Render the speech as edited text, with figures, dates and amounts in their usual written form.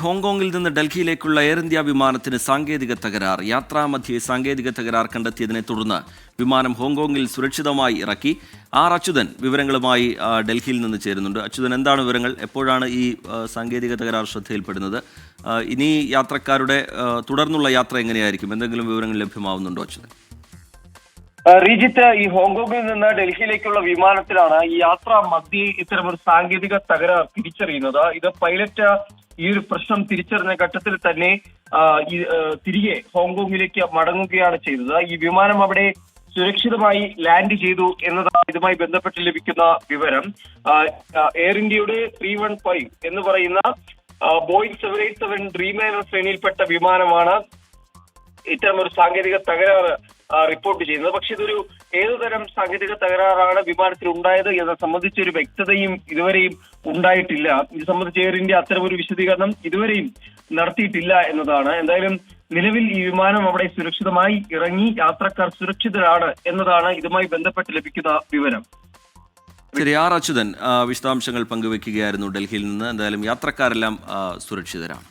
ഹോങ്കോങ്ങിൽ നിന്ന് ഡൽഹിയിലേക്കുള്ള air India വിമാനത്തിന് സാങ്കേതിക തകരാർ. യാത്രാമധ്യേ സാങ്കേതിക തകരാർ കണ്ടെത്തിയതിനെ തുടർന്ന് വിമാനം ഹോങ്കോങ്ങിൽ സുരക്ഷിതമായി ഇറക്കി. അച്യുതൻ വിവരങ്ങളുമായി ഡൽഹിയിൽ നിന്ന് ചേരുന്നുണ്ട്. അച്യുതൻ, എന്താണ് വിവരങ്ങൾ? എപ്പോഴാണ് ഈ സാങ്കേതിക തകരാർ ശ്രദ്ധയിൽപ്പെടുന്നത്? ഇനി യാത്രക്കാരുടെ തുടർന്നുള്ള യാത്ര എങ്ങനെയായിരിക്കും? എന്തെങ്കിലും വിവരങ്ങൾ ലഭ്യമാവുന്നുണ്ടോ അച്യുതൻ? റീജിത്ത്, ഈ ഹോങ്കോങ്ങിൽ നിന്ന് ഡൽഹിയിലേക്കുള്ള വിമാനത്തിലാണ് ഈ യാത്രാ മധ്യേ ഇത്തരമൊരു സാങ്കേതിക തകരാർ തിരിച്ചറിയുന്നത്. ഇത് പൈലറ്റ് ഈ ഒരു പ്രശ്നം തിരിച്ചറിഞ്ഞ ഘട്ടത്തിൽ തന്നെ തിരികെ ഹോങ്കോങ്ങിലേക്ക് മടങ്ങുകയാണ് ചെയ്തത്. ഈ വിമാനം അവിടെ സുരക്ഷിതമായി ലാൻഡ് ചെയ്തു എന്നതാണ് ഇതുമായി ബന്ധപ്പെട്ട് ലഭിക്കുന്ന വിവരം. എയർ ഇന്ത്യയുടെ 315 എന്ന് പറയുന്ന ബോയിങ് 787 ഡ്രീംലൈനർ ശ്രേണിയിൽപ്പെട്ട വിമാനമാണ് ഇത്തരമൊരു സാങ്കേതിക തകരാറ് റിപ്പോർട്ട് ചെയ്യുന്നത്. പക്ഷെ ഇതൊരു ഏതുതരം സാങ്കേതിക തകരാറാണ് വിമാനത്തിൽ ഉണ്ടായത് എന്നെ സംബന്ധിച്ച ഒരു വ്യക്തതയും ഇതുവരെയും ഉണ്ടായിട്ടില്ല. ഇത് സംബന്ധിച്ച് എയർ ഇന്ത്യ അത്തരമൊരു വിശദീകരണം ഇതുവരെയും നടത്തിയിട്ടില്ല എന്നതാണ്. എന്തായാലും നിലവിൽ ഈ വിമാനം അവിടെ സുരക്ഷിതമായി ഇറങ്ങി, യാത്രക്കാർ സുരക്ഷിതരാണ് എന്നതാണ് ഇതുമായി ബന്ധപ്പെട്ട് ലഭിക്കുന്ന വിവരം. ശരി, അച്യുതൻ വിശദാംശങ്ങൾ പങ്കുവെക്കുകയായിരുന്നു ഡൽഹിയിൽ നിന്ന്. എന്തായാലും യാത്രക്കാരെല്ലാം സുരക്ഷിതരാണ്.